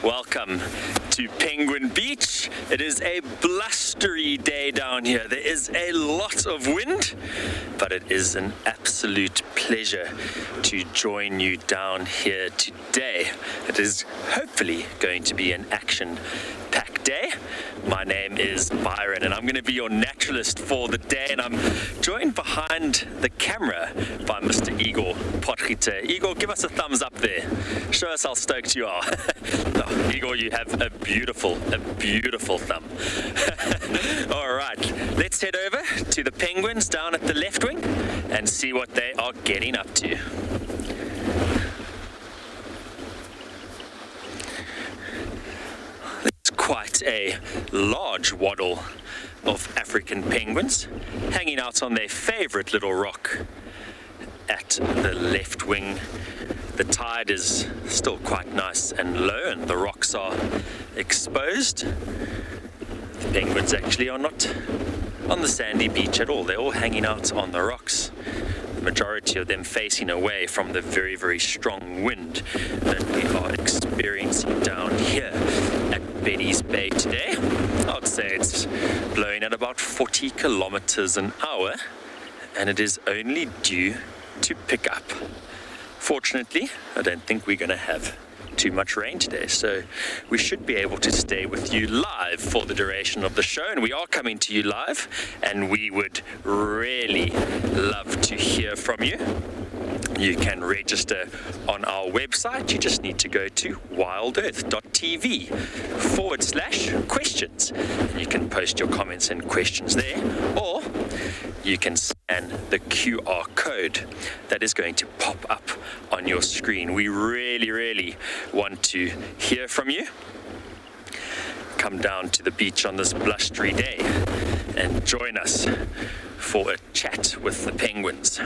Welcome to Penguin Beach. It is a blustery day down here. There is a lot of wind, but it is an absolute pleasure to join you down here today. It is hopefully going to be an action-packed day. My name is Byron and I'm going to be your naturalist for the day, and I'm joined behind the camera by Mr. Igor Potgieter. Igor, give us a thumbs up there. Show us how stoked you are. Oh, Igor, you have a beautiful thumb. All right, let's head over to the penguins down at the left wing and see what they are getting up to. It's quite a large waddle of African penguins hanging out on their favorite little rock at the left wing. The tide is still quite nice and low and the rocks are exposed. The penguins actually are not on the sandy beach at all. They're all hanging out on the rocks. The majority of them facing away from the very, very strong wind that we are experiencing down here at Betty's Bay today. I would say it's blowing at about 40 kilometers an hour, and it is only due to pick up. Fortunately, I don't think we're going to have too much rain today, so we should be able to stay with you live for the duration of the show, and we are coming to you live, and we would really love to hear from you. You can register on our website. You just need to go to wildearth.tv/questions. And you can post your comments and questions there, or you can scan the QR code that is going to pop up on your screen. We really want to hear from you. Come down to the beach on this blustery day and join us for a chat with the penguins.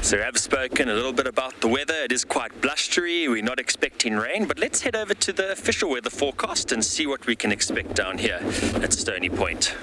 So I've spoken a little bit about the weather. It is quite blustery. We're not expecting rain, but let's head over to the official weather forecast and see what we can expect down here at Stony Point.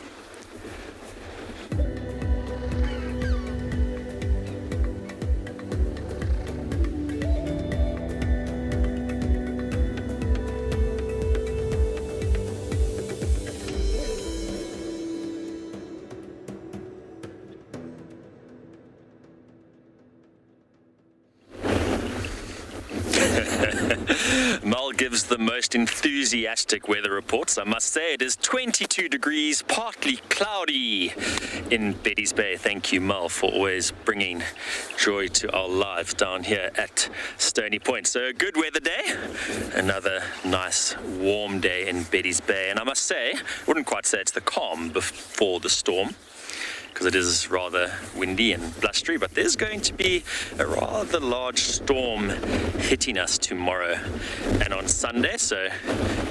Mel gives the most enthusiastic weather reports. I must say it is 22 degrees, partly cloudy in Betty's Bay. Thank you, Mel, for always bringing joy to our lives down here at Stony Point. So a good weather day, another nice warm day in Betty's Bay. And I must say, I wouldn't quite say it's the calm before the storm, because it is rather windy and blustery, but there's going to be a rather large storm hitting us tomorrow and on Sunday. So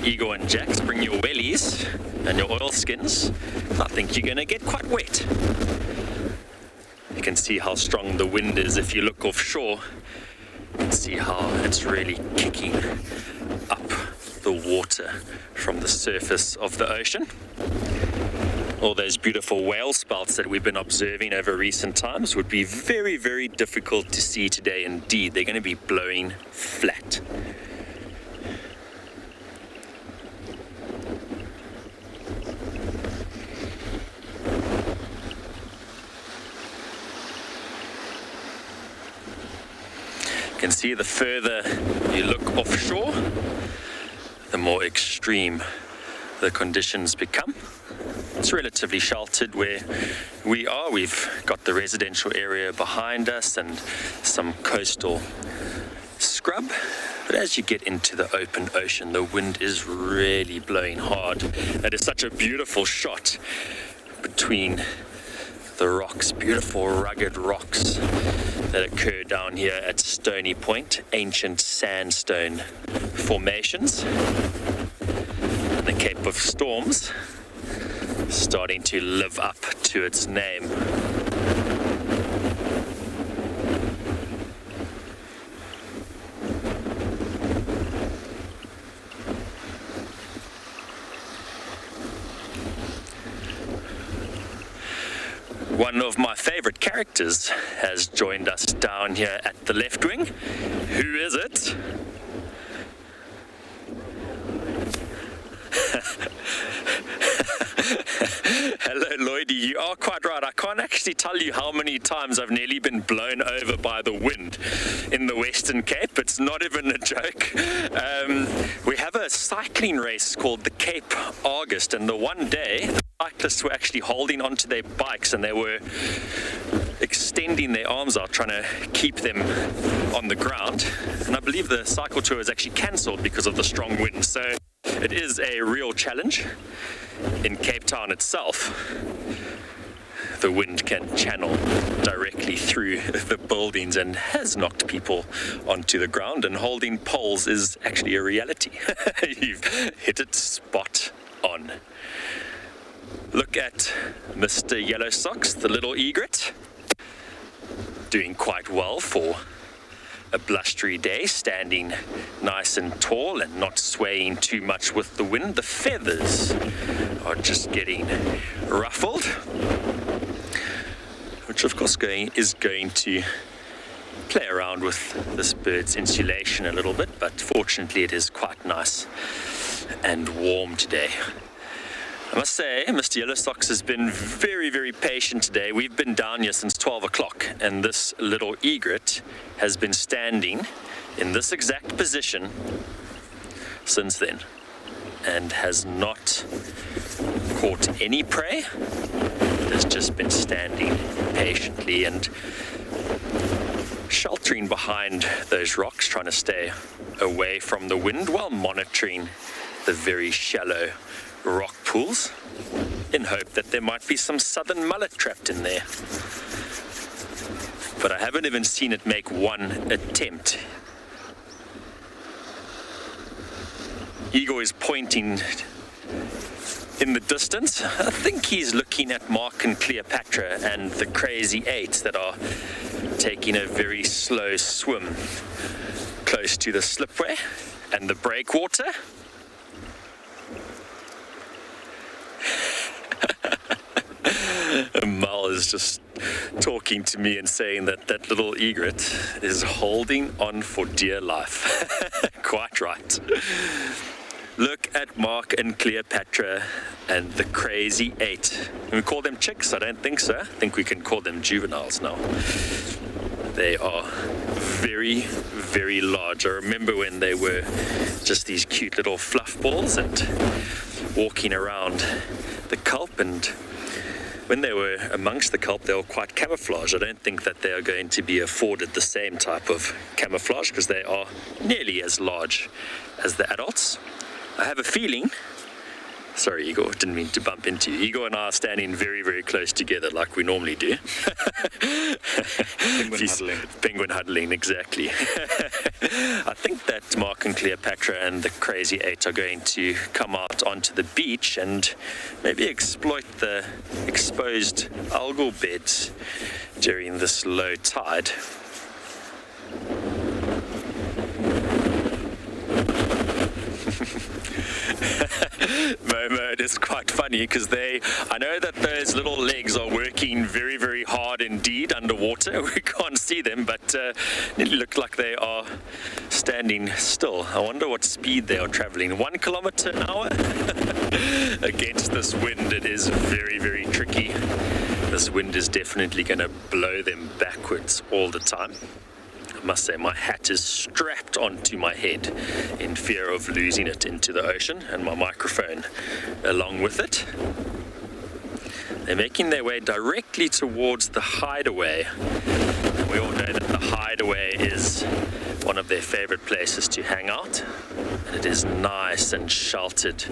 Igor and Jax, bring your wellies and your oilskins. I think you're going to get quite wet. You can see how strong the wind is if you look offshore. You can see how it's really kicking up the water from the surface of the ocean. All those beautiful whale spouts that we've been observing over recent times would be very difficult to see today indeed. They're going to be blowing flat. You can see the further you look offshore, the more extreme the conditions become. It's relatively sheltered where we are. We've got the residential area behind us and some coastal scrub. But as you get into the open ocean, the wind is really blowing hard. That is such a beautiful shot between the rocks, beautiful rugged rocks that occur down here at Stony Point, ancient sandstone formations. And the Cape of Storms starting to live up to its name. One of my favorite characters has joined us down here at the left wing. Who is it? Hello, Lloydie. You are quite right. I can't actually tell you how many times I've nearly been blown over by the wind in the Western Cape. It's not even a joke. We have a cycling race called the Cape August, and the one day the cyclists were actually holding onto their bikes and they were extending their arms out, trying to keep them on the ground. And I believe the cycle tour was actually cancelled because of the strong wind. So it is a real challenge. In Cape Town itself, the wind can channel directly through the buildings and has knocked people onto the ground, and holding poles is actually a reality. You've hit it spot on. Look at Mr. Yellow Socks, the little egret, doing quite well for a blustery day, standing nice and tall and not swaying too much with the wind. The feathers are just getting ruffled, which of course is going to play around with this bird's insulation a little bit, but fortunately it is quite nice and warm today. I must say, Mr. Yellow Socks has been very, very patient today. We've been down here since 12 o'clock, and this little egret has been standing in this exact position since then and has not caught any prey. It has just been standing patiently and sheltering behind those rocks, trying to stay away from the wind while monitoring the very shallow rock pools in hope that there might be some southern mullet trapped in there. But I haven't even seen it make one attempt. Igor is pointing in the distance. I think he's looking at Mark and Cleopatra and the crazy eights that are taking a very slow swim close to the slipway and the breakwater. Mal is just talking to me and saying that that little egret is holding on for dear life. Quite right. Look at Mark and Cleopatra and the crazy eight. Can we call them chicks? I don't think so. I think we can call them juveniles now. They are very, very large. I remember when they were just these cute little fluff balls and walking around the kelp, and when they were amongst the kelp, they were quite camouflaged. I don't think that they are going to be afforded the same type of camouflage because they are nearly as large as the adults. I have a feeling, sorry Igor, didn't mean to bump into you. Igor and I are standing very, very close together like we normally do. Penguin huddling, exactly. I think that Mark and Cleopatra and the crazy eight are going to come out onto the beach and maybe exploit the exposed algal beds during this low tide. Momo, it is quite funny because I know that those little legs are working very, very hard indeed underwater. We can't see them, but nearly look like they are standing still. I wonder what speed they are traveling. 1 kilometer an hour? Against this wind, it is very, very tricky. This wind is definitely going to blow them backwards all the time. I must say my hat is strapped onto my head in fear of losing it into the ocean, and my microphone along with it. They're making their way directly towards the hideaway. We all know that the hideaway is one of their favorite places to hang out, and it is nice and sheltered.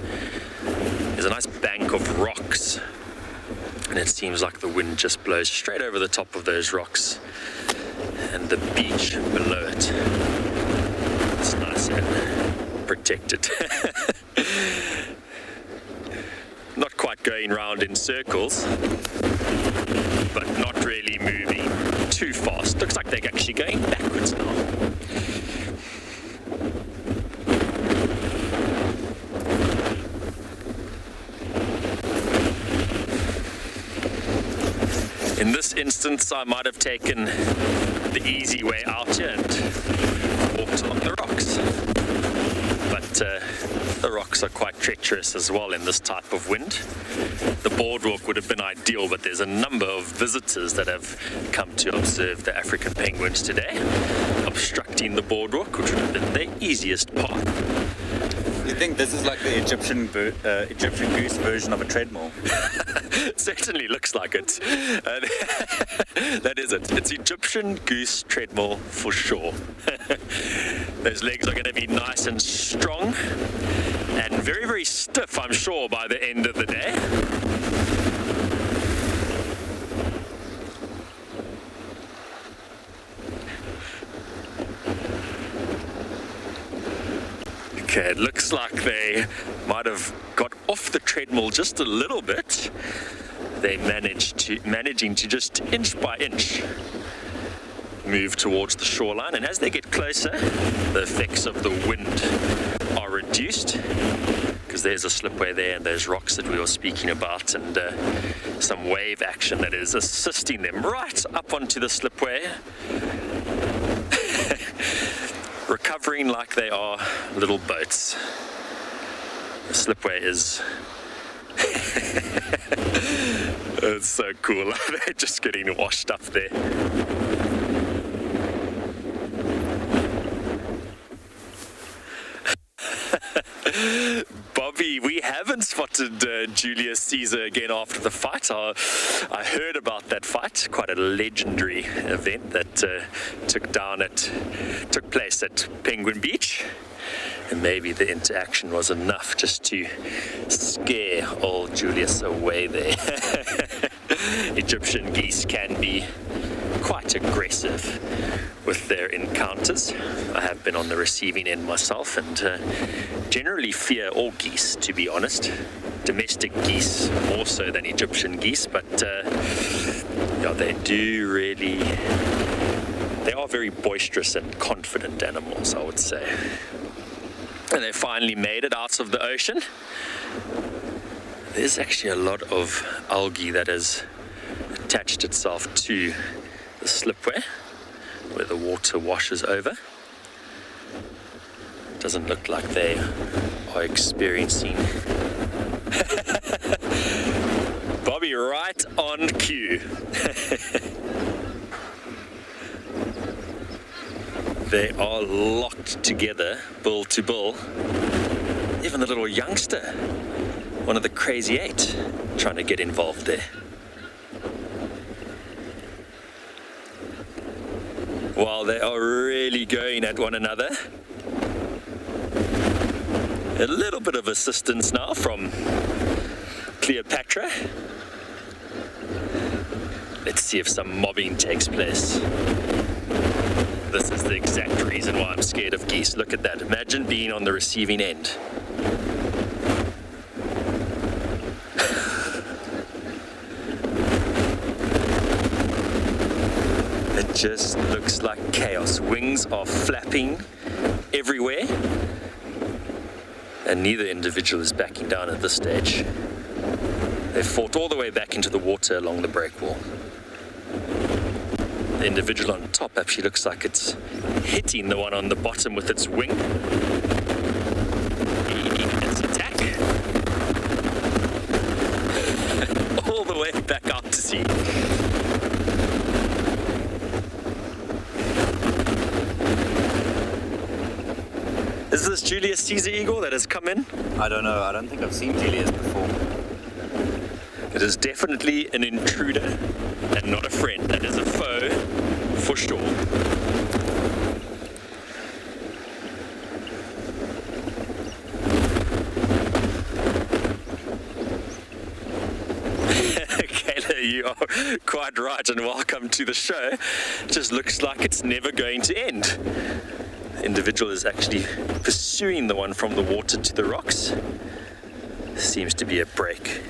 There's a nice bank of rocks, and it seems like the wind just blows straight over the top of those rocks and the beach below it. It's nice and protected. not quite going round in circles, but not really moving too fast. Looks like they're actually going backwards now. In this instance, I might have taken the easy way out here and walked along the rocks. But the rocks are quite treacherous as well in this type of wind. The boardwalk would have been ideal, but there's a number of visitors that have come to observe the African penguins today, obstructing the boardwalk, which would have been the easiest path. You think this is like the Egyptian goose version of a treadmill? It certainly looks like it. That is it. It's Egyptian goose treadmill for sure. Those legs are going to be nice and strong and very, very stiff, I'm sure, by the end of the day. Okay, it looks like they might have got off the treadmill just a little bit. They managing to just inch by inch move towards the shoreline, and as they get closer, the effects of the wind are reduced, because there's a slipway there and those rocks that we were speaking about, and some wave action that is assisting them right up onto the slipway. Recovering like they are little boats. The slipway is it's so cool. They're just getting washed up there. Bobby, we haven't spotted Julius Caesar again after the fight. I heard about that fight, quite a legendary event that took place at Penguin Beach. And maybe the interaction was enough just to scare old Julius away there. Egyptian geese can be quite aggressive with their encounters. I have been on the receiving end myself, and generally fear all geese, to be honest. Domestic geese more so than Egyptian geese, but yeah, they are very boisterous and confident animals, I would say. And they finally made it out of the ocean. There's actually a lot of algae that has attached itself to the slipway where the water washes over. Doesn't look like they are experiencing Bobby right on cue. They are locked together, bull to bull. Even the little youngster, one of the crazy eight, trying to get involved there. While they are really going at one another. A little bit of assistance now from Cleopatra. Let's see if some mobbing takes place. This is the exact reason why I'm scared of geese. Look at that. Imagine being on the receiving end. It just looks like chaos. Wings are flapping everywhere, and neither individual is backing down at this stage. They've fought all the way back into the water along the breakwall. The individual on top actually looks like it's hitting the one on the bottom with its wing. Its attack. All the way back out to sea. Is this Julius Caesar eagle that has come in? I don't know. I don't think I've seen Julius before. It is definitely an intruder and not a friend. That is a foe for sure. Kayla, you are quite right, and welcome to the show. It just looks like it's never going to end. The individual is actually pursuing the one from the water to the rocks. seems to be a break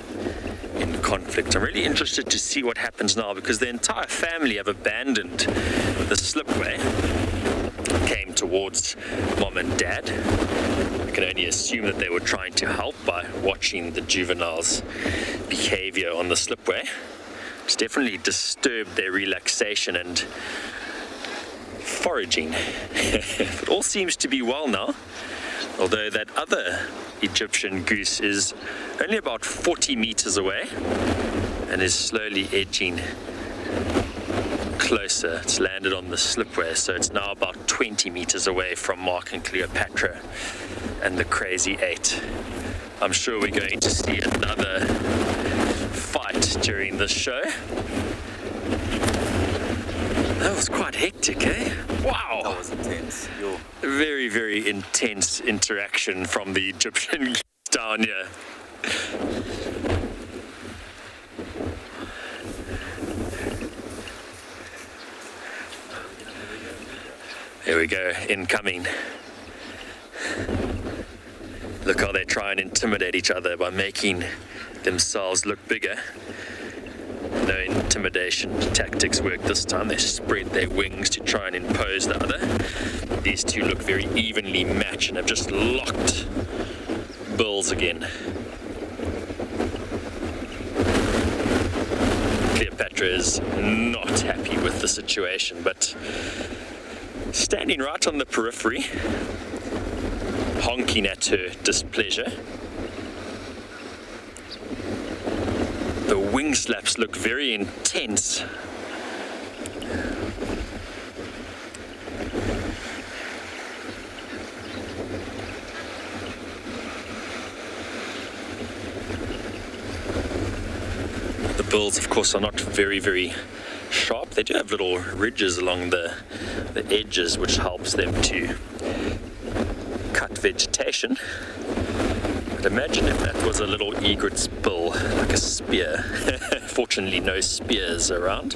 in conflict. I'm really interested to see what happens now, because the entire family have abandoned the slipway, came towards mom and dad. I can only assume that they were trying to help by watching the juveniles' behavior on the slipway. It's definitely disturbed their relaxation and foraging. It all seems to be well now, although that other Egyptian goose is only about 40 meters away and is slowly edging closer. It's landed on the slipway, so it's now about 20 meters away from Mark and Cleopatra and the Crazy Eight. I'm sure we're going to see another fight during this show. That was quite hectic, eh? Wow! That was intense. Very, very intense interaction from the Egyptian geese down here. Here we go, incoming. Look how they try and intimidate each other by making themselves look bigger. No intimidation tactics work this time. They spread their wings to try and impose the other. These two look very evenly matched and have just locked bills again. Cleopatra is not happy with the situation, but standing right on the periphery, honking at her displeasure. The wing slaps look very intense. The bills, of course, are not very, very sharp. They do have little ridges along the edges, which helps them to cut vegetation. But imagine if that was a little egret's bill, like a spear. Fortunately, no spears around.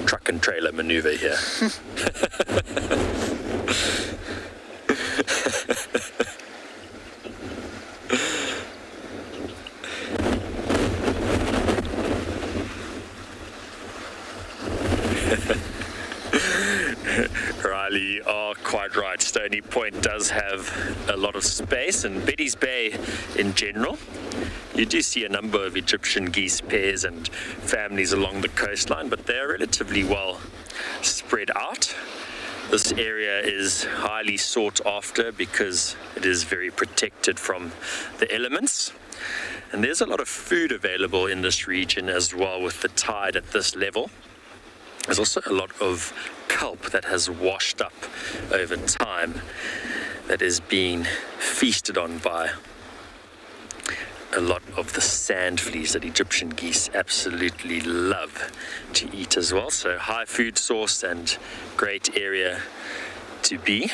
Truck and trailer maneuver here. Riley, you are quite right. Stony Point does have a lot of space, and Betty's Bay in general. You do see a number of Egyptian geese pairs and families along the coastline, but they're relatively well spread out. This area is highly sought after because it is very protected from the elements. And there's a lot of food available in this region as well with the tide at this level. There's also a lot of kelp that has washed up over time that is being feasted on by a lot of the sand fleas that Egyptian geese absolutely love to eat as well. So high food source and great area to be.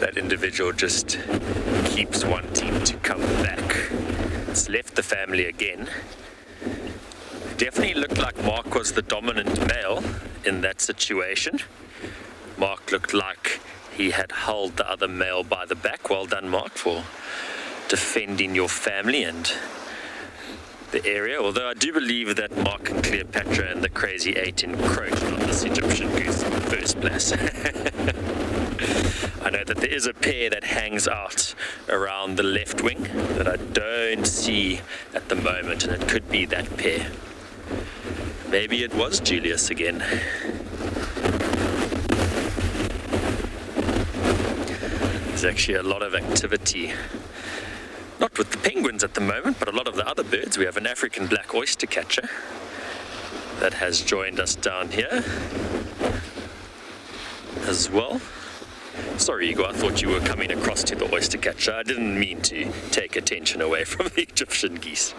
That individual just keeps wanting to come back. It's left the family again. Definitely looked like Mark was the dominant male in that situation. Mark looked like he had held the other male by the back. Well done, Mark, for defending your family and the area. Although I do believe that Mark and Cleopatra and the Crazy Eight encroached on this Egyptian goose in the first place. I know that there is a pair that hangs out around the left wing that I don't see at the moment, and it could be that pair. Maybe it was Julius again. There's actually a lot of activity, not with the penguins at the moment, but a lot of the other birds. We have an African black oyster catcher that has joined us down here as well. Sorry, Igor, I thought you were coming across to the oyster catcher. I didn't mean to take attention away from the Egyptian geese.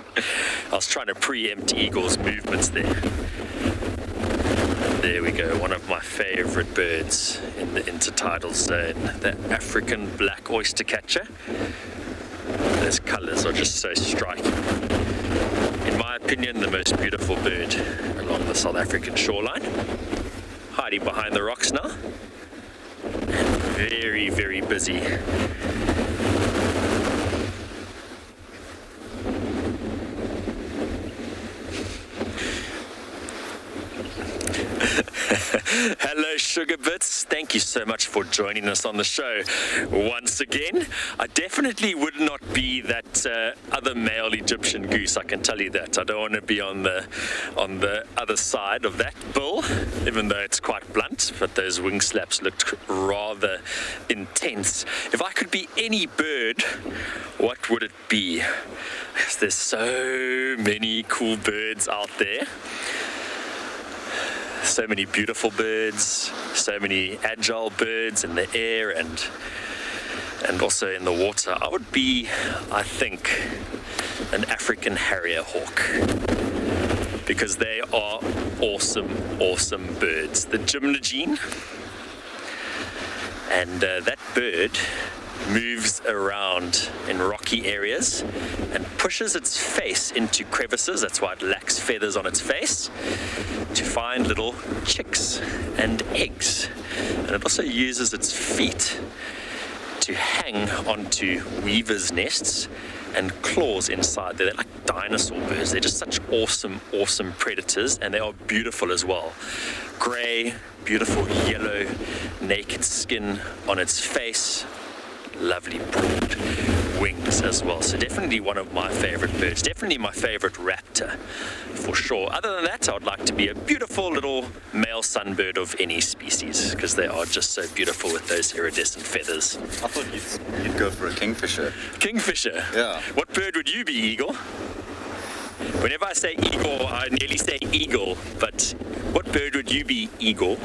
I was trying to preempt Igor's movements there. There we go, one of my favorite birds in the intertidal zone, the African black oyster catcher. Those colors are just so striking. In my opinion, the most beautiful bird along the South African shoreline. Hiding behind the rocks now. And very, very busy. Hello Sugar Bits, thank you so much for joining us on the show once again. I definitely would not be that other male Egyptian goose, I can tell you that. I don't want to be on the other side of that bill, even though it's quite blunt, but those wing slaps looked rather intense. If I could be any bird, what would it be? There's so many cool birds out there. So many beautiful birds, so many agile birds in the air and also in the water. I would be, I think, an African harrier hawk, because they are awesome, awesome birds. The gymnogene, and that bird moves around in rocky areas and pushes its face into crevices, that's why it lacks feathers on its face, to find little chicks and eggs. And it also uses its feet to hang onto weavers' nests and claws inside. They're like dinosaur birds. They're just such awesome, awesome predators, and they are beautiful as well. Grey, beautiful yellow, naked skin on its face. Lovely broad wings as well. So definitely one of my favorite birds. Definitely my favorite raptor for sure. Other than that, I would like to be a beautiful little male sunbird of any species, because they are just so beautiful with those iridescent feathers. I thought you'd go for a kingfisher. Kingfisher? Yeah. What bird would you be, Eagle? Whenever I say eagle, I nearly say eagle, but what bird would you be, Eagle?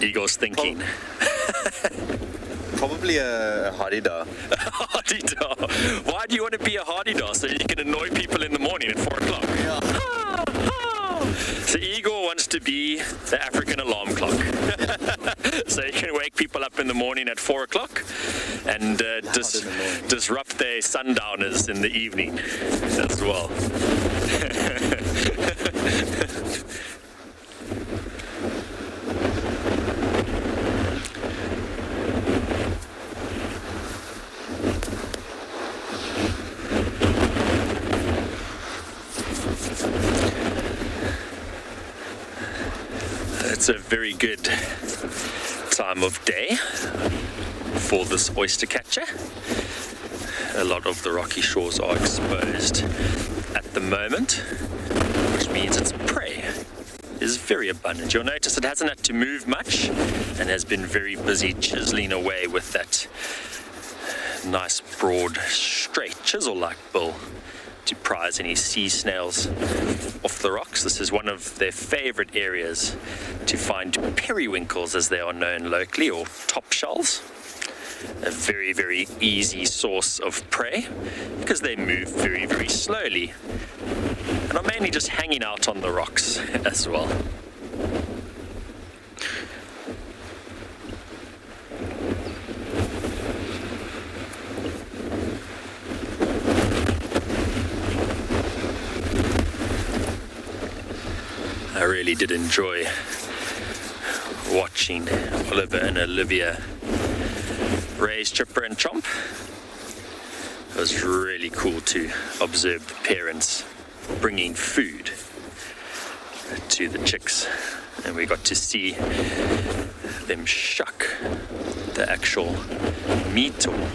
Eagle's thinking. Probably a hardy-dar. A hardy-dar. Why do you want to be a hardy-dar? So you can annoy people in the morning at 4 o'clock? Yeah. So Eagle wants to be the African alarm clock. So you can wake people up in the morning at 4 o'clock and disrupt their sundowners in the evening as well. It's a very good time of day for this oyster catcher. A lot of the rocky shores are exposed at the moment, which means its prey is very abundant. You'll notice it hasn't had to move much and has been very busy chiseling away with that nice broad straight chisel-like bill to prize any sea snails off the rocks. This is one of their favorite areas to find periwinkles, as they are known locally, or top shells. A very, very easy source of prey because they move very, very slowly and are mainly just hanging out on the rocks as well. I really did enjoy watching Oliver and Olivia raise Chipper and Chomp. It was really cool to observe the parents bringing food to the chicks, and we got to see them shuck the actual meat or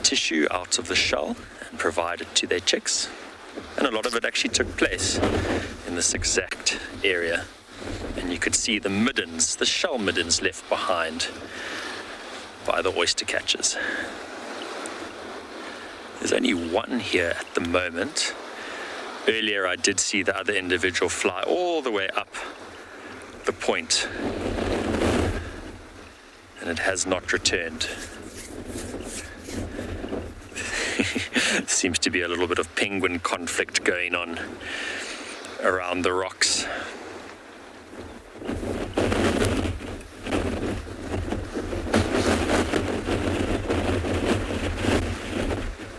tissue out of the shell and provide it to their chicks. And a lot of it actually took place in this exact area. And you could see the middens, the shell middens left behind by the oyster catchers. There's only one here at the moment. Earlier I did see the other individual fly all the way up the point, and it has not returned. Seems to be a little bit of penguin conflict going on around the rocks.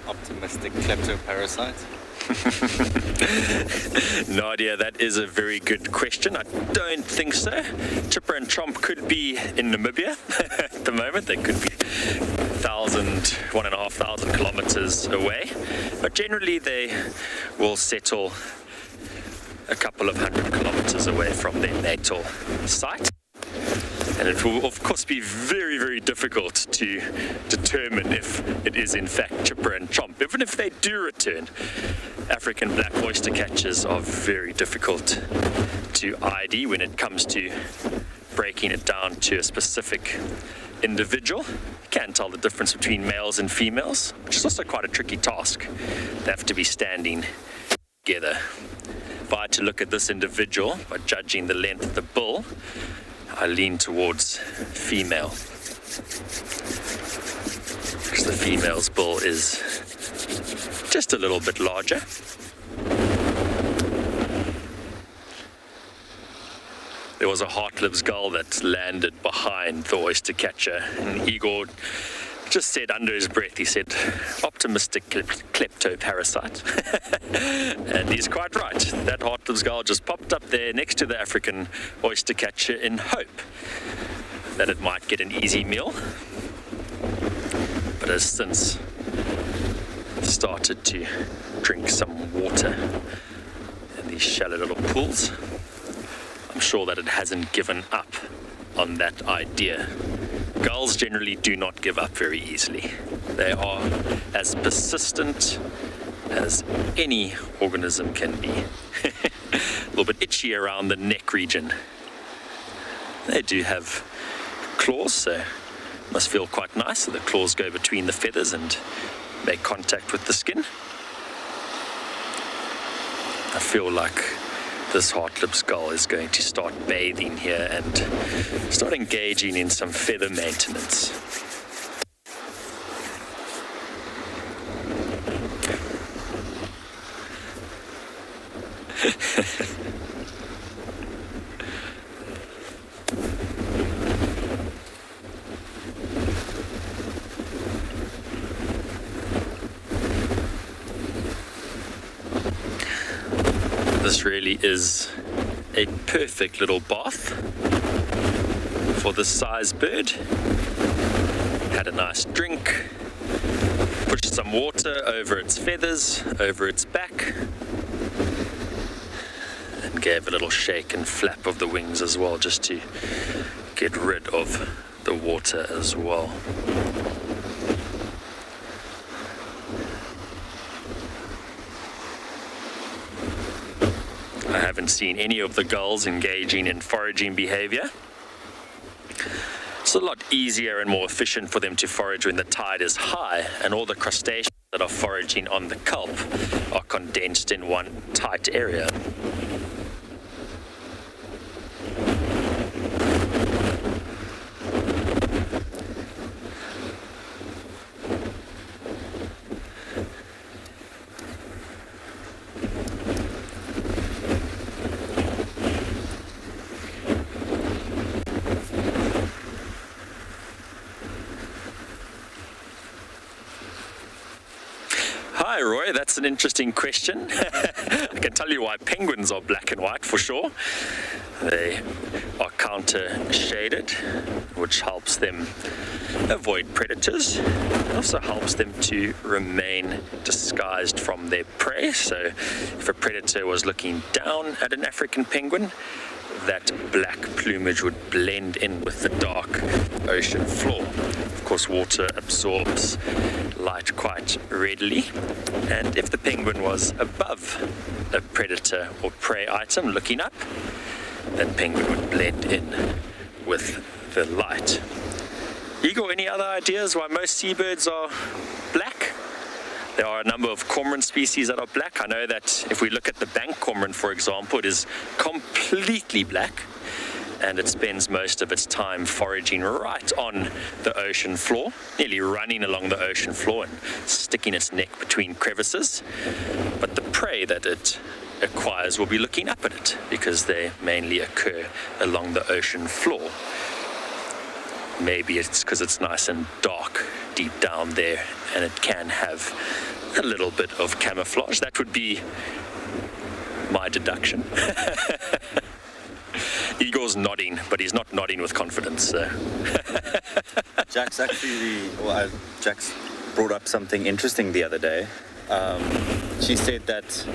Optimistic kleptoparasite. Nadia, that is a very good question. I don't think so. Chipper and Chomp could be in Namibia at the moment. They could be 1,500 kilometers away. But generally they will settle a couple of 100 kilometers away from their natal site. And it will, of course, be very, very difficult to determine if it is, in fact, Chipper and Chomp. Even if they do return, African black oyster catchers are very difficult to ID when it comes to breaking it down to a specific individual. You can't tell the difference between males and females, which is also quite a tricky task. They have to be standing together. If I had to look at this individual by judging the length of the bill, I lean towards female, because the female's bill is just a little bit larger. There was a heart-lips gull that landed behind the oyster catcher, and Igor just said under his breath, he said, optimistic kleptoparasite. And he's quite right. That heart-lips gull just popped up there next to the African oyster catcher in hope that it might get an easy meal, but has since started to drink some water in these shallow little pools. I'm sure that it hasn't given up on that idea. Gulls generally do not give up very easily. They are as persistent as any organism can be. A little bit itchy around the neck region. They do have claws, so must feel quite nice. So the claws go between the feathers and make contact with the skin. I feel like this heart-lips gull is going to start bathing here and start engaging in some feather maintenance. This really is a perfect little bath for this size bird. Had a nice drink, pushed some water over its feathers, over its back, and gave a little shake and flap of the wings as well, just to get rid of the water as well. I haven't seen any of the gulls engaging in foraging behavior. It's a lot easier and more efficient for them to forage when the tide is high and all the crustaceans that are foraging on the kelp are condensed in one tight area. Hi Roy, that's an interesting question. I can tell you why penguins are black and white for sure. They are counter-shaded, which helps them avoid predators. It also helps them to remain disguised from their prey. So if a predator was looking down at an African penguin, that black plumage would blend in with the dark ocean floor. Of course, water absorbs light quite readily, and if the penguin was above a predator or prey item looking up, that penguin would blend in with the light. Igor, any other ideas why most seabirds are black? There are a number of cormorant species that are black. I know that if we look at the bank cormorant, for example, it is completely black, and it spends most of its time foraging right on the ocean floor, nearly running along the ocean floor and sticking its neck between crevices. But the prey that it acquires will be looking up at it, because they mainly occur along the ocean floor. Maybe it's because it's nice and dark deep down there, and it can have a little bit of camouflage. That would be my deduction. Igor's nodding, but he's not nodding with confidence. So. Jax Jax brought up something interesting the other day. She said that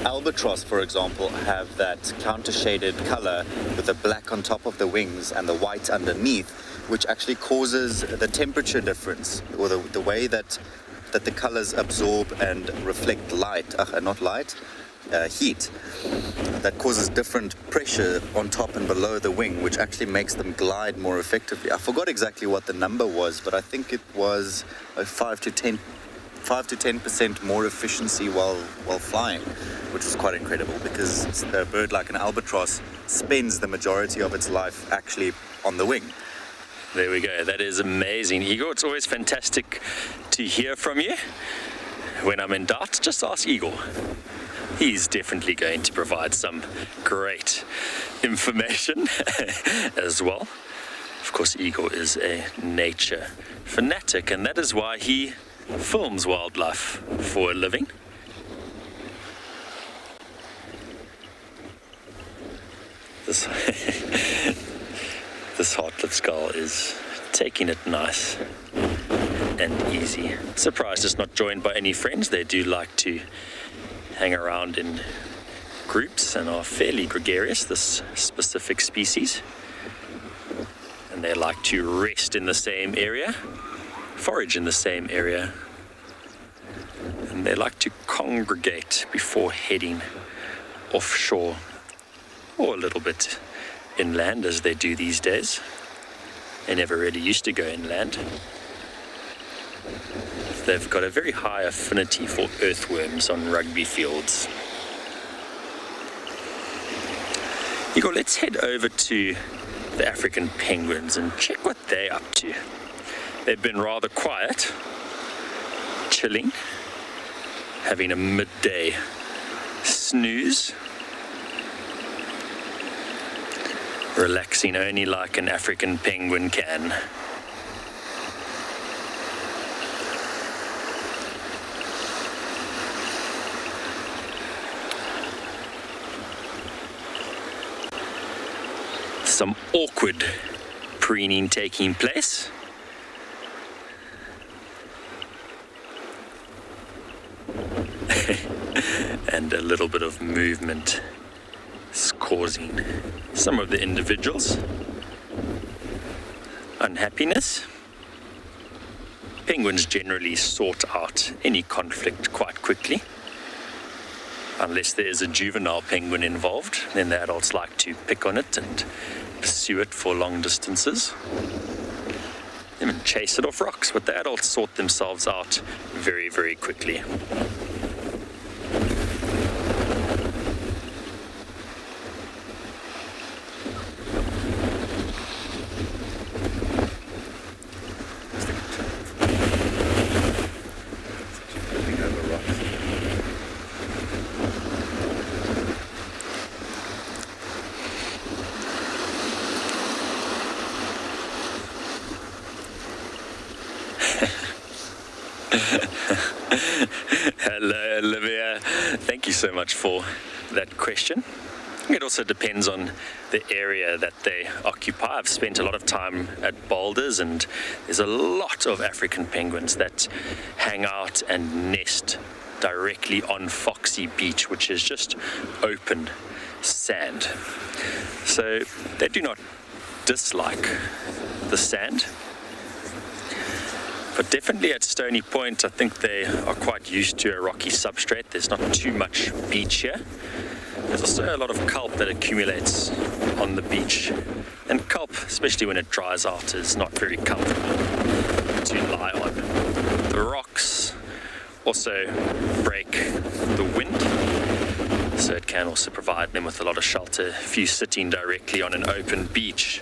albatross, for example, have that counter-shaded color with the black on top of the wings and the white underneath, which actually causes the temperature difference, or the way that the colors absorb and reflect light, heat. That causes different pressure on top and below the wing, which actually makes them glide more effectively. I forgot exactly what the number was, but I think it was 5 to 10% more efficiency while flying, which was quite incredible, because a bird like an albatross spends the majority of its life actually on the wing. There we go. That is amazing, Igor. It's always fantastic to hear from you. When I'm in doubt, just ask Igor. He's definitely going to provide some great information as well. Of course, Igor is a nature fanatic, and that is why he films wildlife for a living. This heart-lip skull is taking it nice and easy. Surprised it's not joined by any friends. They do like to hang around in groups and are fairly gregarious, this specific species. And they like to rest in the same area, forage in the same area, and they like to congregate before heading offshore, or a little bit inland, as they do these days. They never really used to go inland. They've got a very high affinity for earthworms on rugby fields. Igor, let's head over to the African penguins and check what they're up to. They've been rather quiet, chilling, having a midday snooze, relaxing only like an African penguin can. Some awkward preening taking place. And a little bit of movement is causing some of the individuals unhappiness. Penguins generally sort out any conflict quite quickly. Unless there is a juvenile penguin involved, then the adults like to pick on it and pursue it for long distances. Even chase it off rocks, but the adults sort themselves out very, very quickly. Hello, Olivia. Thank you so much for that question. It also depends on the area that they occupy. I've spent a lot of time at boulders, and there's a lot of African penguins that hang out and nest directly on Foxy Beach, which is just open sand. So they do not dislike the sand. But definitely at Stony Point, I think they are quite used to a rocky substrate. There's not too much beach here. There's also a lot of kelp that accumulates on the beach. And kelp, especially when it dries out, is not very comfortable to lie on. The rocks also break the wind, so it can also provide them with a lot of shelter. If you're sitting directly on an open beach,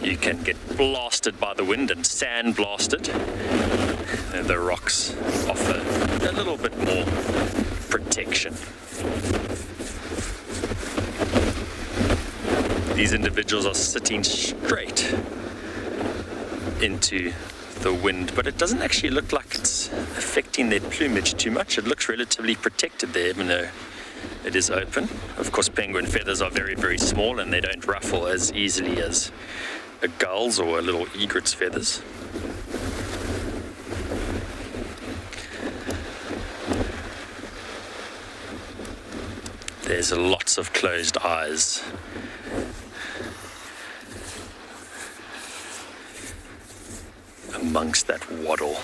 you can get blasted by the wind and sand blasted. And the rocks offer a little bit more protection. These individuals are sitting straight into the wind, but it doesn't actually look like it's affecting their plumage too much. It looks relatively protected there, even though it is open. Of course, penguin feathers are very, very small and they don't ruffle as easily as a gull's or a little egret's feathers. There's lots of closed eyes. Amongst that waddle.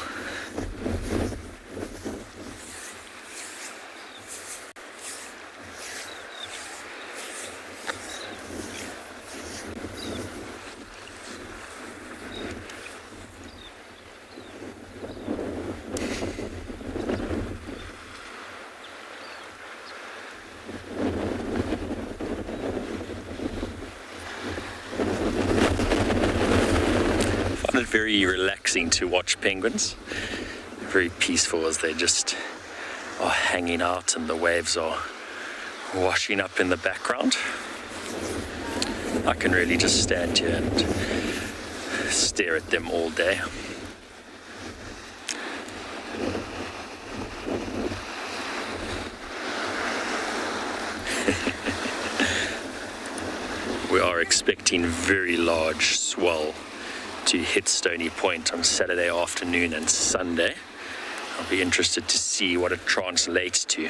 Very relaxing to watch penguins, very peaceful as they just are hanging out and the waves are washing up in the background. I can really just stand here and stare at them all day. We are expecting very large swell to hit Stony Point on Saturday afternoon and Sunday. I'll be interested to see what it translates to.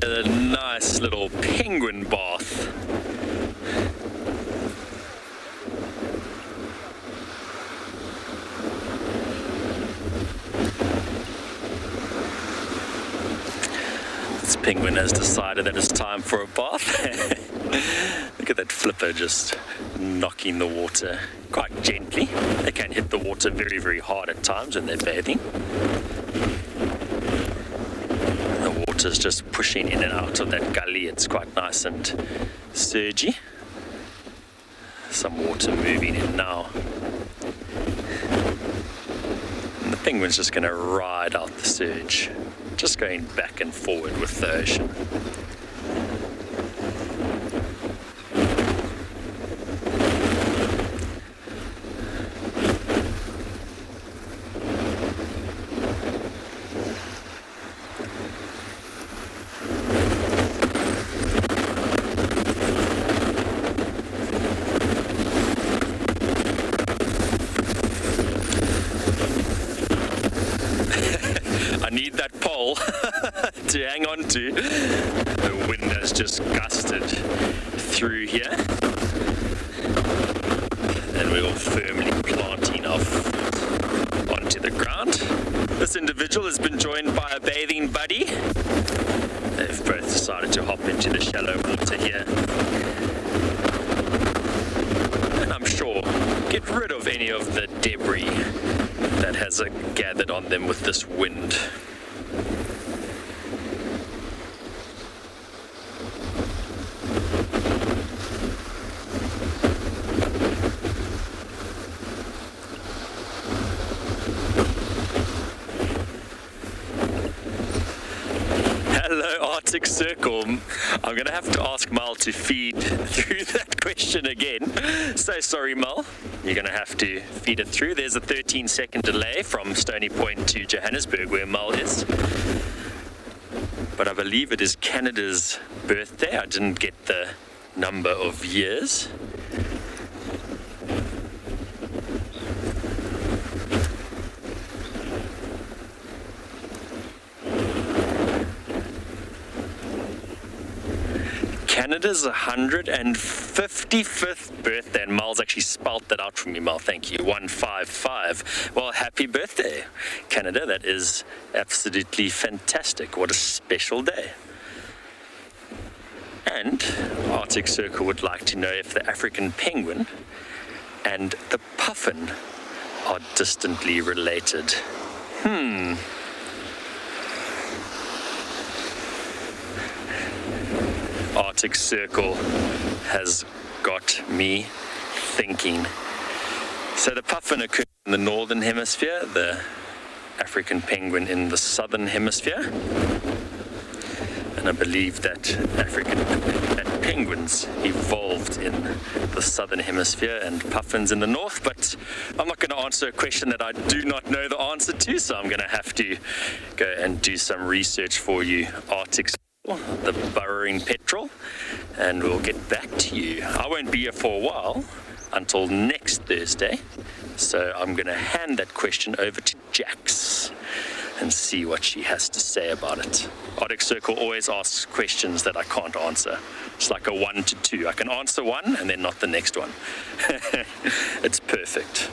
A nice little penguin bath. This penguin has decided that it's time for a bath. Look at that flipper just knocking the water quite gently. They can hit the water very, very hard at times when they're bathing. Is just pushing in and out of that gully. It's quite nice and surgy. Some water moving in now. And the penguin's just going to ride out the surge, just going back and forward with the ocean. Need that pole to hang on to. The wind has just gusted through here and we're all firmly planting our foot onto the ground. This individual has been joined by a bathing buddy. They've both decided to hop into the shallow water here, and I'm sure get rid of any of the debris that has gathered on them with this wind. Hello, Arctic Circle. I'm going to have to ask Mal to feed through that question again. So sorry, Mal. You're going to have to feed it through. There's a 13-second delay from Stony Point to Johannesburg, where Mal is. But I believe it is Canada's birthday. I didn't get the number of years. Canada's 155th birthday, and Mal's actually spelt that out for me, Mal. Thank you. 155. Well, happy birthday, Canada. That is absolutely fantastic. What a special day. And Arctic Circle would like to know if the African penguin and the puffin are distantly related. Arctic Circle has got me thinking. So the puffin occurs in the northern hemisphere, the African penguin in the southern hemisphere. And I believe that penguins evolved in the southern hemisphere and puffins in the north, but I'm not going to answer a question that I do not know the answer to, so I'm going to have to go and do some research for you. Arctic Circle, the burrowing petrel, and we'll get back to you. I won't be here for a while until next Thursday, so I'm going to hand that question over to Jax and see what she has to say about it. Arctic Circle always asks questions that I can't answer. It's like a 1 to 2. I can answer one and then not the next one. It's perfect.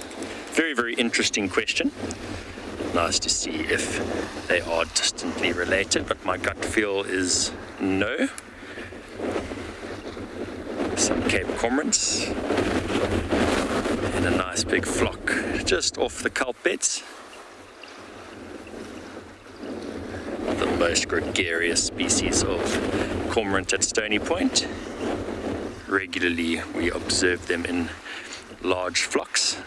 Very, very interesting question. Nice to see if they are distantly related, but my gut feel is no. Some Cape cormorants in a nice big flock just off the kelp beds. The most gregarious species of cormorant at Stony Point. Regularly we observe them in large flocks.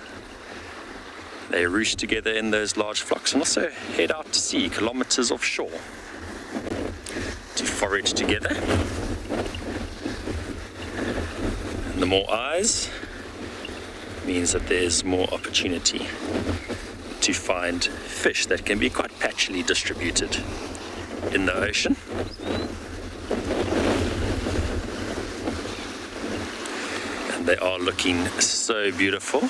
They roost together in those large flocks and also head out to sea kilometers offshore to forage together. And the more eyes means that there's more opportunity to find fish that can be quite patchily distributed in the ocean. And they are looking so beautiful.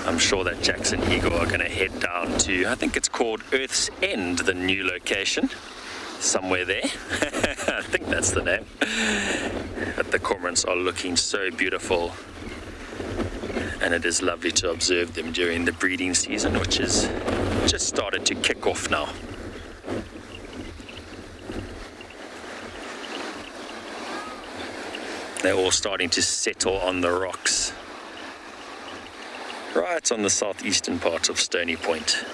I'm sure that Jax and Igor are going to head down to, I think it's called Earth's End, the new location, somewhere there. I think that's the name. But the cormorants are looking so beautiful, and it is lovely to observe them during the breeding season, which has just started to kick off now. They're all starting to settle on the rocks right on the southeastern part of Stony Point.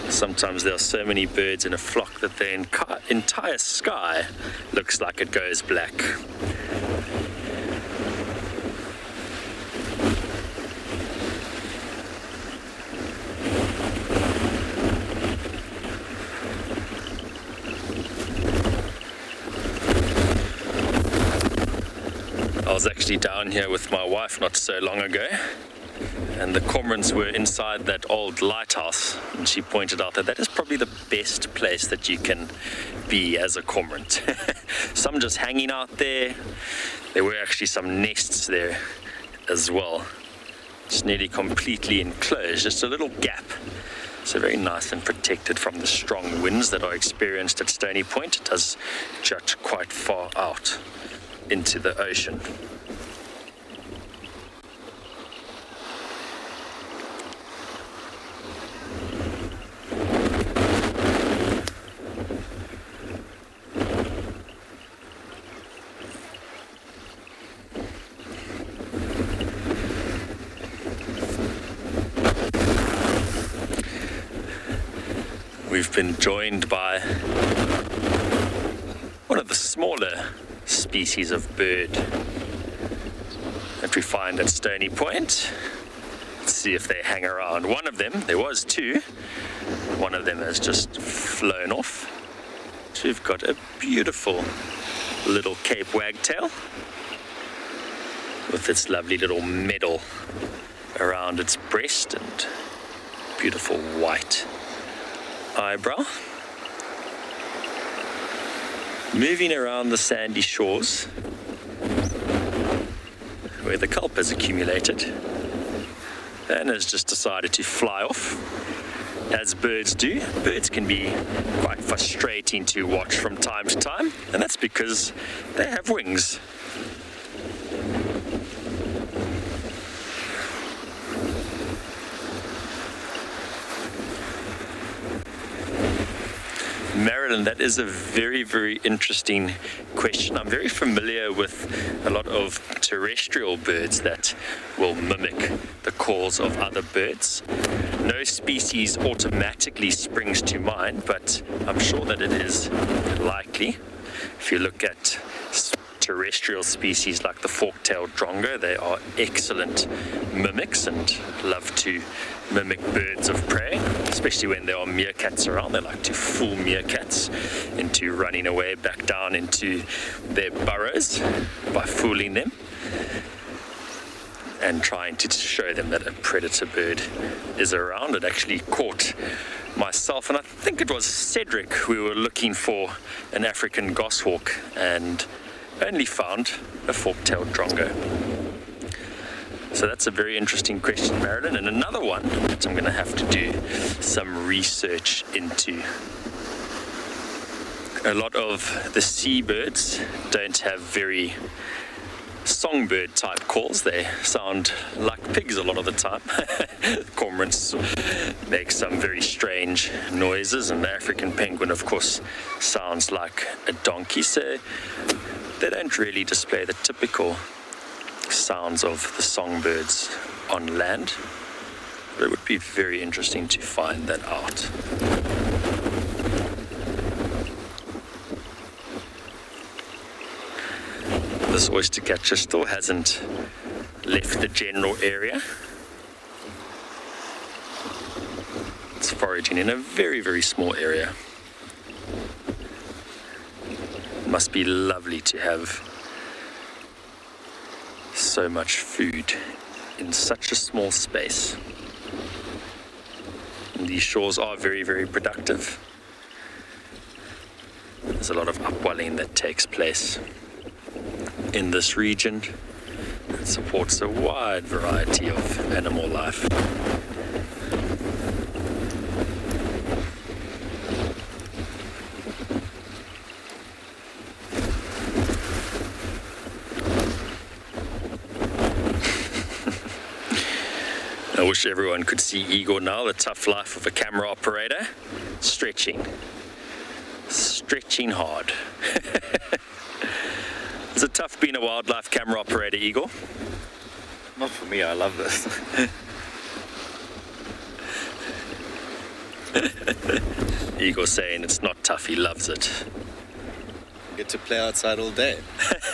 Sometimes there are so many birds in a flock that the entire sky looks like it goes black. I was actually down here with my wife not so long ago, and the cormorants were inside that old lighthouse, and she pointed out that that is probably the best place that you can be as a cormorant. Some just hanging out there. There were actually some nests there as well. It's nearly completely enclosed, just a little gap. So very nice and protected from the strong winds that are experienced at Stony Point. It does jut quite far out into the ocean. We've been joined by one of the smaller species of bird that we find at Stony Point. Let's see if they hang around. One of them, there was two, one of them has just flown off. So we've got a beautiful little Cape wagtail with its lovely little medal around its breast and beautiful white eyebrow. Moving around the sandy shores where the kelp has accumulated and has just decided to fly off as birds do. Birds can be quite frustrating to watch from time to time, and that's because they have wings. Marilyn, that is a very, very interesting question. I'm very familiar with a lot of terrestrial birds that will mimic the calls of other birds. No species automatically springs to mind, but I'm sure that it is likely. If you look at terrestrial species like the fork-tailed drongo, they are excellent mimics and love to mimic birds of prey, especially when there are meerkats around. They like to fool meerkats into running away back down into their burrows by fooling them and trying to show them that a predator bird is around. It actually caught myself, and I think it was Cedric, we were looking for an African goshawk and only found a fork-tailed drongo. So that's a very interesting question, Marilyn. And another one that I'm going to have to do some research into. A lot of the seabirds don't have very songbird type calls. They sound like pigs a lot of the time. Cormorants make some very strange noises, and the African penguin, of course, sounds like a donkey. So they don't really display the typical sounds of the songbirds on land. But it would be very interesting to find that out. This oyster catcher still hasn't left the general area. It's foraging in a very, very small area. Must be lovely to have so much food in such a small space. And these shores are very, very productive. There's a lot of upwelling that takes place in this region. It supports a wide variety of animal life. I wish everyone could see Igor now, the tough life of a camera operator. Stretching hard. Is it tough being a wildlife camera operator, Igor? Not for me, I love this. Igor saying it's not tough, he loves it. I get to play outside all day.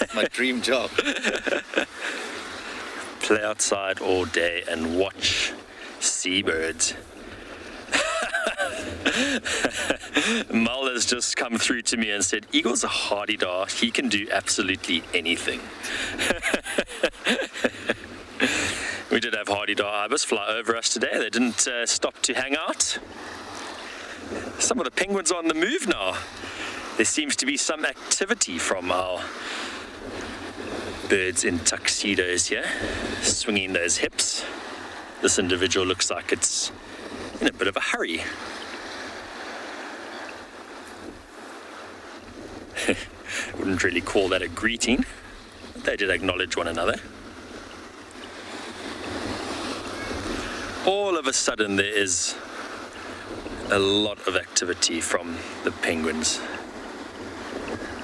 It's my dream job. Play outside all day and watch seabirds. Mal has just come through to me and said, Igor's a hardy dog. He can do absolutely anything. We did have hardy dog ibis fly over us today. They didn't stop to hang out. Some of the penguins are on the move now. There seems to be some activity from our birds in tuxedos here, swinging those hips. This individual looks like it's in a bit of a hurry. Wouldn't really call that a greeting. They did acknowledge one another. All of a sudden there is a lot of activity from the penguins.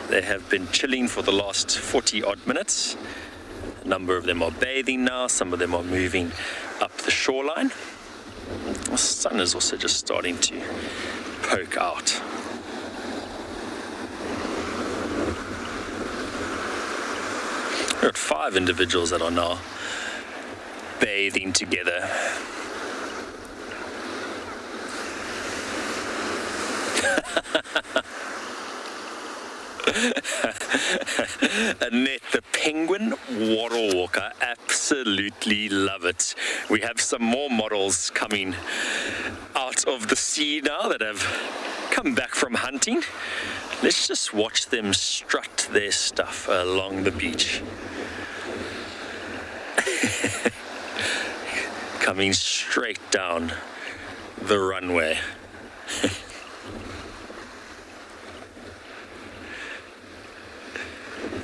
They have been chilling for the last 40 odd minutes. A number of them are bathing now, some of them are moving up the shoreline. The sun is also just starting to poke out. There are 5 individuals that are now bathing together. Annette, the penguin waddle walk, I absolutely love it. We have some more models coming out of the sea now that have come back from hunting. Let's just watch them strut their stuff along the beach. Coming straight down the runway.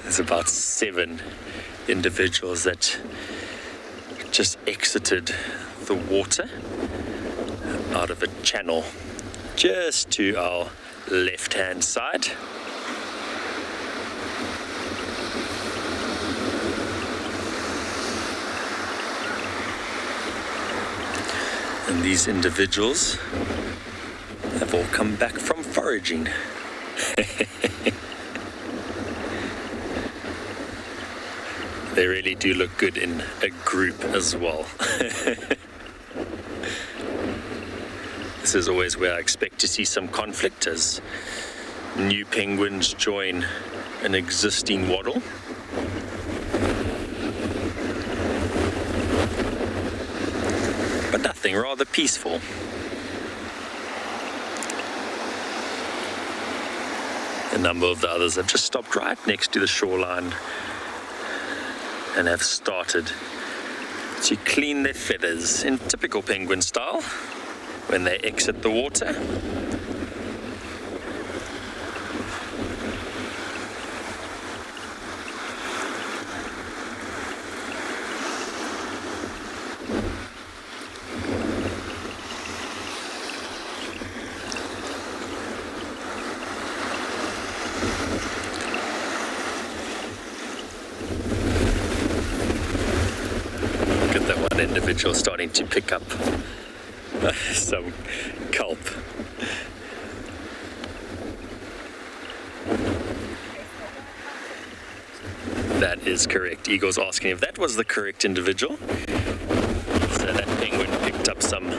There's about 7 individuals that just exited the water out of a channel just to our left-hand side. And these individuals have all come back from foraging. They really do look good in a group as well. This is always where I expect to see some conflict as new penguins join an existing waddle. But nothing, rather peaceful. A number of the others have just stopped right next to the shoreline and have started to clean their feathers in typical penguin style when they exit the water. Individual starting to pick up some kelp. That is correct. Eagle's asking if that was the correct individual. So that penguin picked up some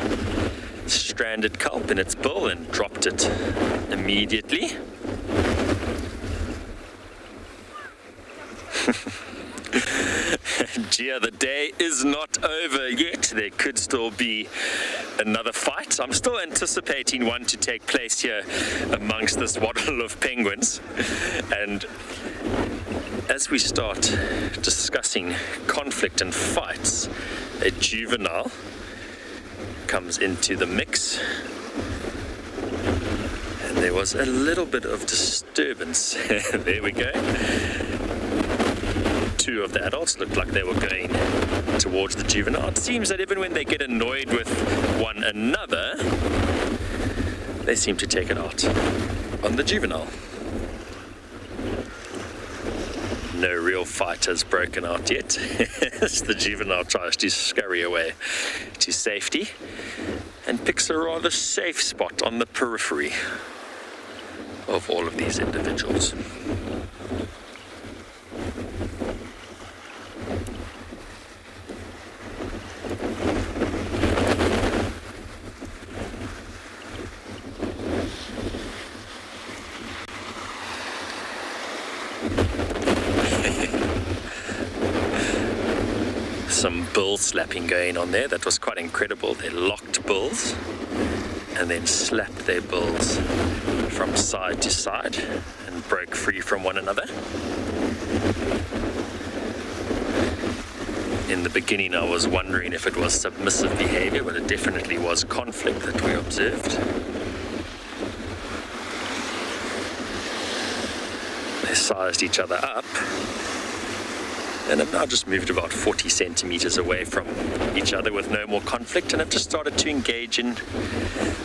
stranded kelp in its bill and dropped it immediately. Gia, the day is not over yet. There could still be another fight. I'm still anticipating one to take place here amongst this waddle of penguins. And as we start discussing conflict and fights, a juvenile comes into the mix. And there was a little bit of disturbance. There we go. 2 of the adults looked like they were going towards the juvenile. It seems that even when they get annoyed with one another, they seem to take it out on the juvenile. No real fight has broken out yet as the juvenile tries to scurry away to safety and picks a rather safe spot on the periphery of all of these individuals. Some bill slapping going on there. That was quite incredible. They locked bills and then slapped their bills from side to side and broke free from one another. In the beginning, I was wondering if it was submissive behavior, but it definitely was conflict that we observed. They sized each other up and have now just moved about 40 centimeters away from each other with no more conflict and have just started to engage in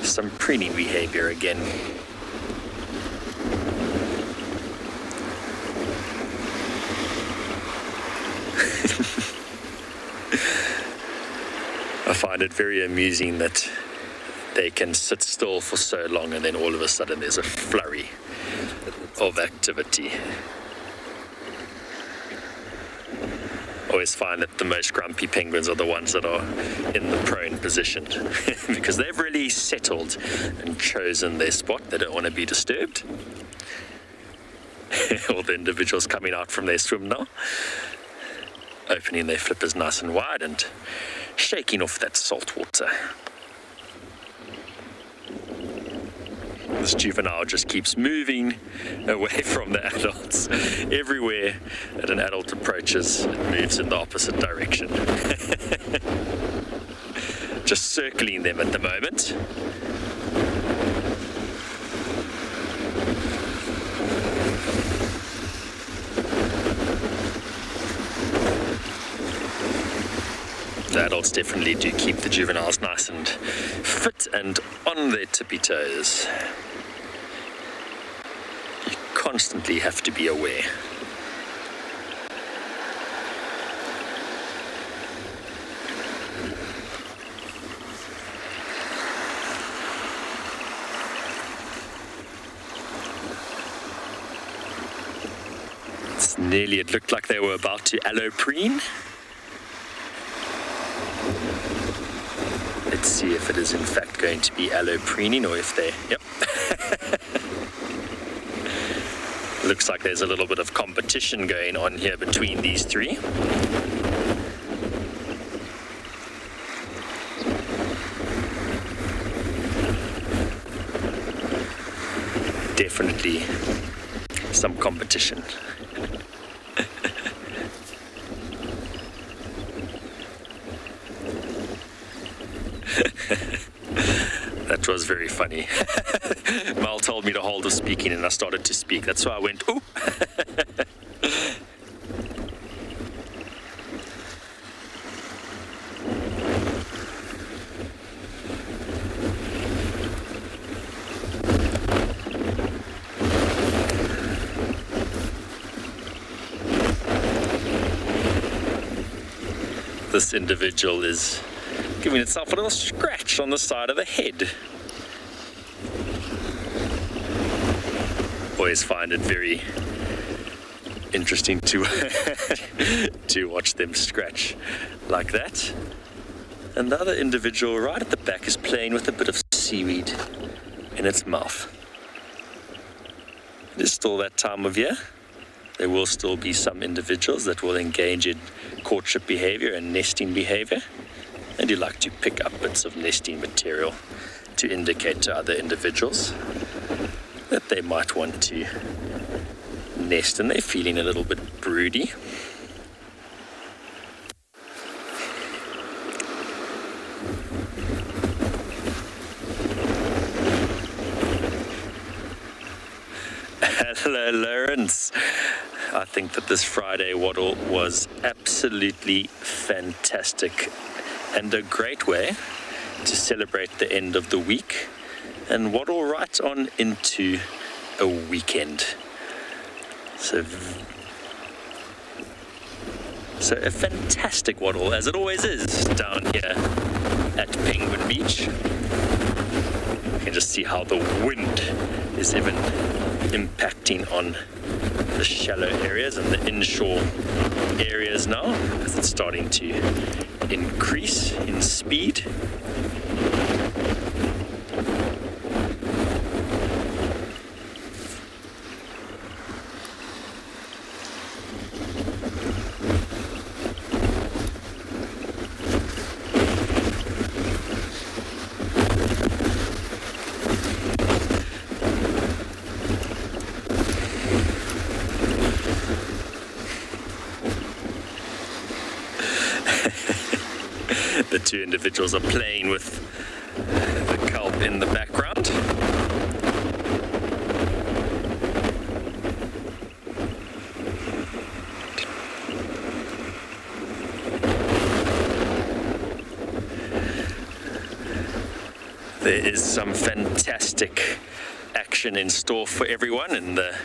some preening behavior again. I find it very amusing that they can sit still for so long and then all of a sudden there's a flurry of activity. Always find that the most grumpy penguins are the ones that are in the prone position because they've really settled and chosen their spot. They don't want to be disturbed. All the individuals coming out from their swim now, opening their flippers nice and wide and shaking off that salt water. This juvenile just keeps moving away from the adults. Everywhere that an adult approaches, it moves in the opposite direction. Just circling them at the moment. The adults definitely do keep the juveniles nice and fit and on their tippy toes. You constantly have to be aware. It's nearly, it looked like they were about to alloprene. Let's see if it is in fact going to be alloprening or if they, yep. Looks like there's a little bit of competition going on here between these three. Definitely some competition. That was very funny. Mal told me to hold off speaking and I started to speak. That's why I went, ooh. This individual is giving itself a little scratch on the side of the head. Always find it very interesting to to watch them scratch like that. And the other individual right at the back is playing with a bit of seaweed in its mouth. It is still that time of year. There will still be some individuals that will engage in courtship behavior and nesting behavior. And you like to pick up bits of nesting material to indicate to other individuals that they might want to nest and they're feeling a little bit broody. Hello, Lawrence. I think that this Friday waddle was absolutely fantastic and a great way to celebrate the end of the week and waddle right on into a weekend. So a fantastic waddle, as it always is down here at Penguin Beach. You can just see how the wind is even impacting on the shallow areas and the inshore areas now, as it's starting to increase in speed. The two individuals are playing with the kelp in the background. There is some fantastic action in store for everyone in the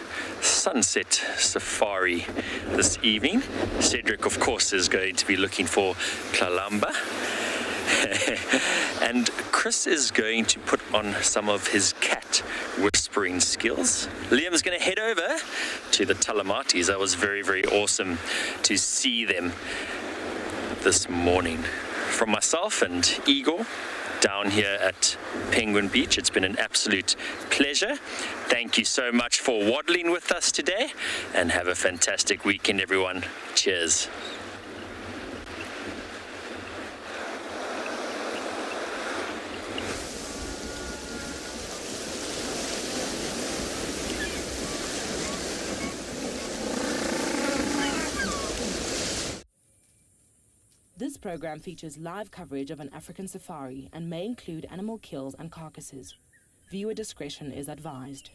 sunset safari this evening. Cedric, of course, is going to be looking for Klalamba. And Chris is going to put on some of his cat whispering skills. Liam's going to head over to the Talamatis. That was very, very awesome to see them this morning. From myself and Igor down here at Penguin Beach, it's been an absolute pleasure. Thank you so much for waddling with us today and have a fantastic weekend, everyone. Cheers. This program features live coverage of an African safari and may include animal kills and carcasses. Viewer discretion is advised.